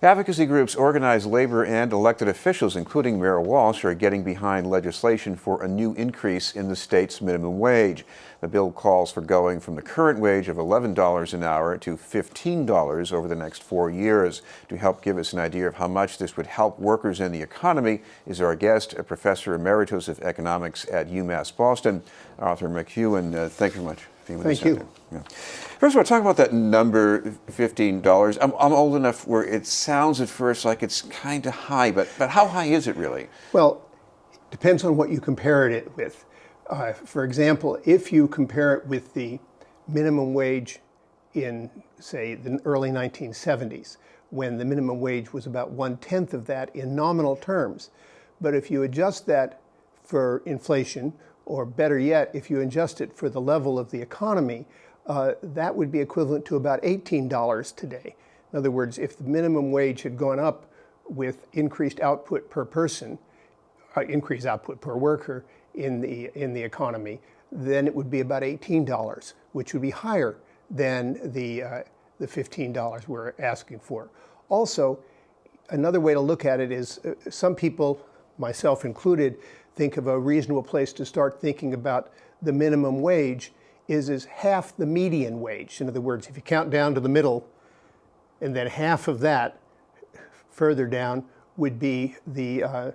Advocacy groups, organized labor, and elected officials, including Mayor Walsh, are getting behind legislation for a new increase in the state's minimum wage. The bill calls for going from the current wage of $11 an hour to $15 over the next 4 years. To help give us an idea of how much this would help workers and the economy is our guest, a Professor Emeritus of Economics at UMass Boston, Arthur MacEwan. Thank you very much. Thank you. Yeah. First of all, talk about that number, $15. I'm old enough where it sounds at first like it's kind of high, but how high is it really? Well, it depends on what you compare it with. For example, if you compare it with the minimum wage in, say, the early 1970s, when the minimum wage was about 1/10 of that in nominal terms. But if you adjust that for inflation, or better yet, if you adjust it for the level of the economy, that would be equivalent to about $18 today. In other words, if the minimum wage had gone up with increased output per person, increased output per worker in the economy, then it would be about $18, which would be higher than the $15 we're asking for. Also, another way to look at it is some people, myself included, think of a reasonable place to start thinking about the minimum wage is half the median wage. In other words, if you count down to the middle, and then half of that further down would be the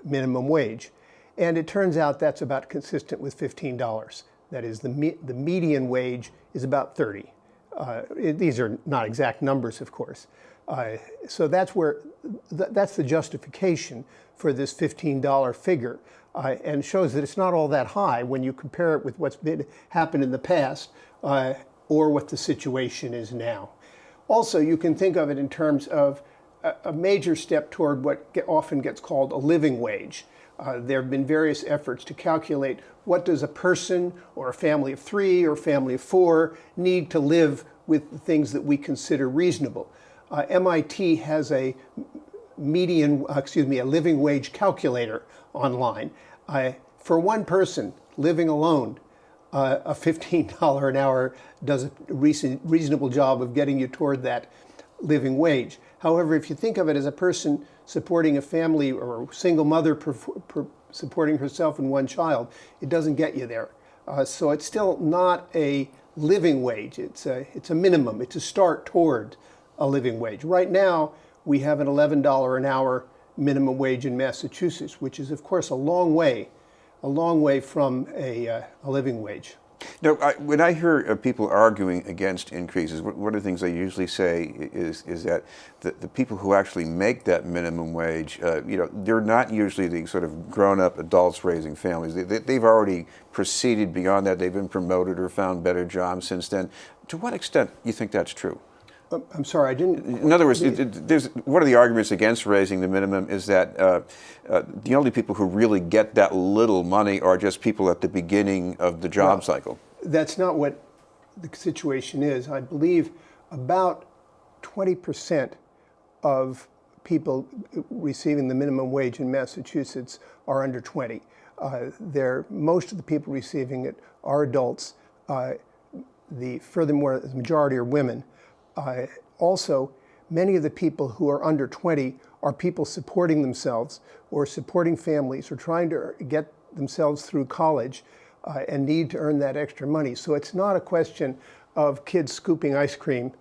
minimum wage. And it turns out that's about consistent with $15. That is, the median wage is about 30. These are not exact numbers, of course. So that's that's the justification for this $15 figure, and shows that it's not all that high when you compare it with what's happened in the past or what the situation is now. Also, you can think of it in terms of a major step toward what often gets called a living wage. There have been various efforts to calculate what does a person or a family of 3 or a family of 4 need to live with the things that we consider reasonable. MIT has a living wage calculator online. For one person living alone, a $15 an hour does a reasonable job of getting you toward that living wage. However, if you think of it as a person supporting a family or a single mother supporting herself and one child, it doesn't get you there. So it's still not a living wage. It's a minimum. It's a start toward a living wage. Right now, we have an $11 an hour minimum wage in Massachusetts, which is, of course, a long way from a living wage. Now, when I hear people arguing against increases, one of the things they usually say is that the people who actually make that minimum wage, they're not usually the sort of grown-up adults raising families. They've already proceeded beyond that. They've been promoted or found better jobs since then. To what extent do you think that's true? I'm sorry, I didn't... In other words, one of the arguments against raising the minimum is that the only people who really get that little money are just people at the beginning of the job cycle. That's not what the situation is. I believe about 20% of people receiving the minimum wage in Massachusetts are under 20. Most of the people receiving it are adults. Furthermore, the majority are women. Also, many of the people who are under 20 are people supporting themselves or supporting families or trying to get themselves through college and need to earn that extra money. So it's not a question of kids scooping ice cream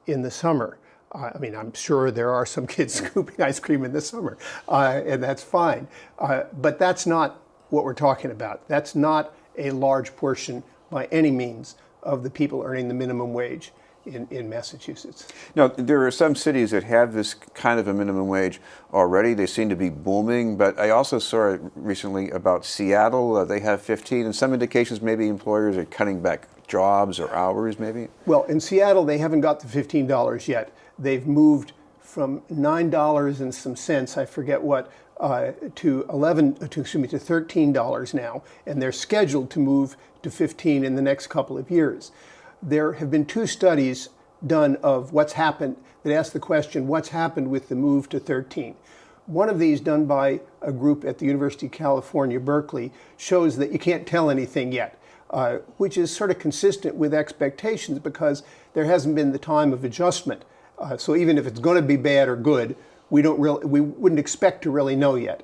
in the summer. I mean, I'm sure there are some kids scooping ice cream in the summer, and that's fine. But that's not what we're talking about. That's not a large portion by any means of the people earning the minimum wage in Massachusetts. Now, there are some cities that have this kind of a minimum wage already. They seem to be booming, but I also saw recently about Seattle. They have 15, and some indications maybe employers are cutting back jobs or hours, maybe? Well, in Seattle, they haven't got the $15 yet. They've moved from $9 and some cents, I forget what, to $13 now, and they're scheduled to move to 15 in the next couple of years. There have been 2 studies done of what's happened that ask the question, what's happened with the move to 13? One of these, done by a group at the University of California, Berkeley, shows that you can't tell anything yet, which is sort of consistent with expectations because there hasn't been the time of adjustment So even if it's going to be bad or good, we wouldn't expect to really know yet.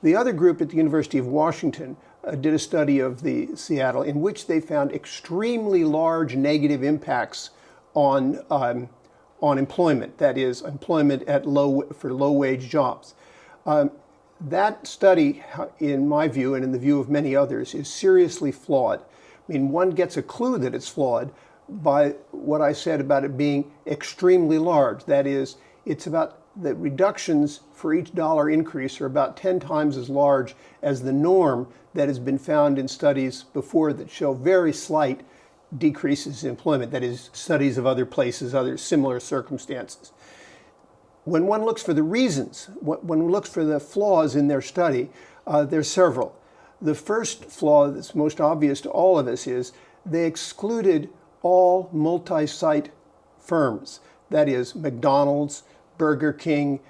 The other group at the University of Washington did a study of the Seattle in which they found extremely large negative impacts on employment. That is, employment for low-wage jobs. That study, in my view and in the view of many others, is seriously flawed. I mean, one gets a clue that it's flawed by what I said about it being extremely large. That is, it's about the reductions for each dollar increase are about 10 times as large as the norm that has been found in studies before that show very slight decreases in employment. That is, studies of other places, other similar circumstances. When one looks for the reasons, when one looks for the flaws in their study, there's several. The first flaw that's most obvious to all of us is they excluded all multi-site firms. That is, McDonald's, Burger King,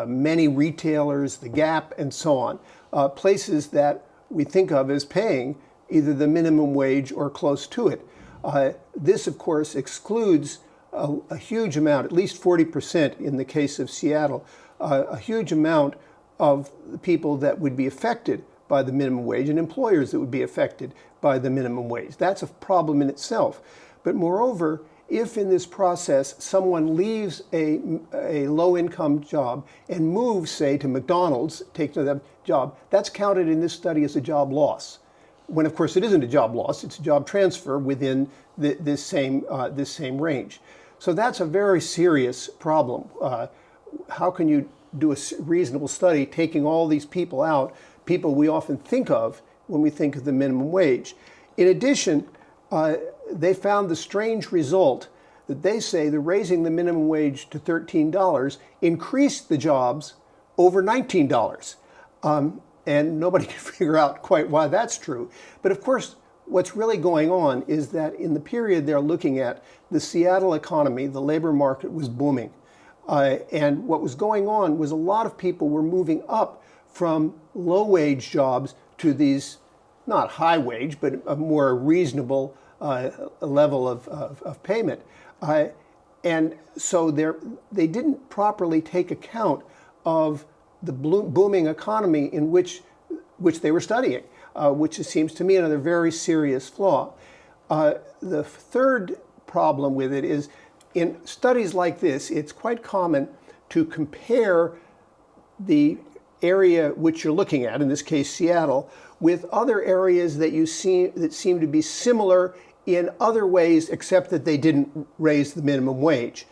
many retailers, The Gap, and so on. Places that we think of as paying either the minimum wage or close to it. This, of course, excludes a huge amount, at least 40% in the case of Seattle, a huge amount of the people that would be affected by the minimum wage and employers that would be affected by the minimum wage. That's a problem in itself. But moreover, if in this process someone leaves a low-income job and moves, say, to McDonald's, takes another job, that's counted in this study as a job loss. When, of course, it isn't a job loss, it's a job transfer within this same range. So that's a very serious problem. How can you do a reasonable study taking all these people out, people we often think of when we think of the minimum wage? In addition, they found the strange result that they say that raising the minimum wage to $13 increased the jobs over $19. And nobody can figure out quite why that's true. But of course, what's really going on is that in the period they're looking at, the Seattle economy, the labor market was booming. And what was going on was a lot of people were moving up from low-wage jobs to these, not high-wage, but a more reasonable level of payment. And so they didn't properly take account of the booming economy in which they were studying, which seems to me another very serious flaw. The third problem with it is in studies like this, it's quite common to compare the area which you're looking at, in this case Seattle, with other areas that seem to be similar in other ways, except that they didn't raise the minimum wage.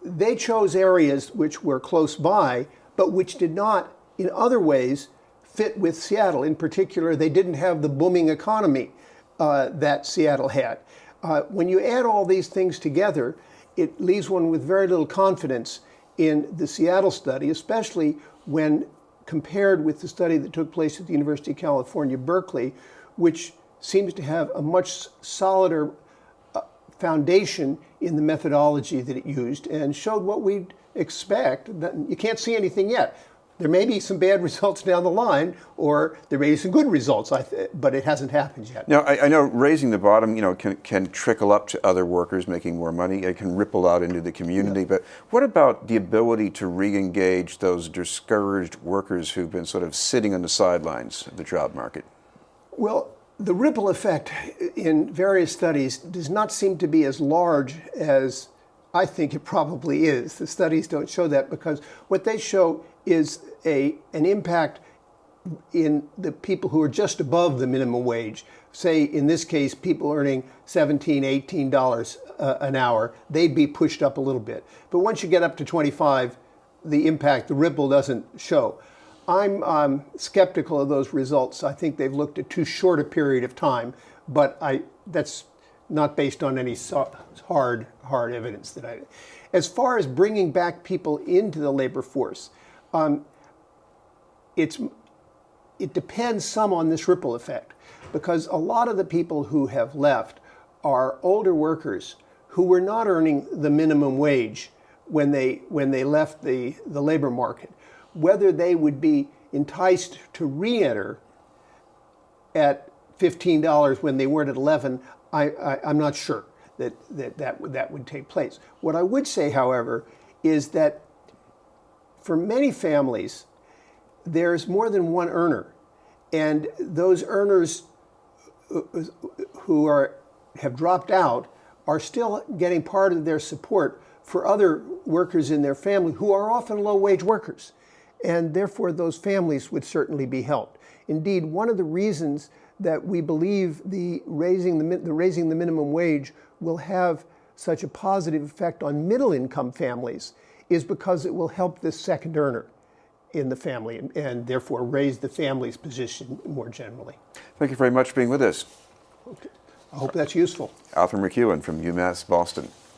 They chose areas which were close by, but which did not, in other ways, fit with Seattle. In particular, they didn't have the booming economy that Seattle had. When you add all these things together, it leaves one with very little confidence in the Seattle study, especially when compared with the study that took place at the University of California, Berkeley, which seems to have a much solider foundation in the methodology that it used and showed what we'd expect. That you can't see anything yet. There may be some bad results down the line, or there may be some good results, but it hasn't happened yet. Now, I know raising the bottom, can trickle up to other workers making more money. It can ripple out into the community. Yeah. But what about the ability to re-engage those discouraged workers who've been sort of sitting on the sidelines of the job market? Well, the ripple effect in various studies does not seem to be as large as I think it probably is. The studies don't show that because what they show is an impact in the people who are just above the minimum wage. Say, in this case, people earning $17, $18 an hour, they'd be pushed up a little bit. But once you get up to 25, the impact, the ripple doesn't show. I'm skeptical of those results. I think they've looked at too short a period of time, but that's not based on any hard evidence that I. As far as bringing back people into the labor force, it depends some on this ripple effect, because a lot of the people who have left are older workers who were not earning the minimum wage when they left the labor market. Whether they would be enticed to re-enter at $15 when they weren't at 11, I'm not sure. that would take place. What I would say, however, is that for many families, there's more than one earner, and those earners who have dropped out are still getting part of their support for other workers in their family who are often low-wage workers, and therefore those families would certainly be helped. Indeed, one of the reasons that we believe the raising the minimum wage will have such a positive effect on middle-income families is because it will help this second earner in the family and therefore raise the family's position more generally. Thank you very much for being with us. Okay. I hope that's useful. MacEwan from UMass Boston.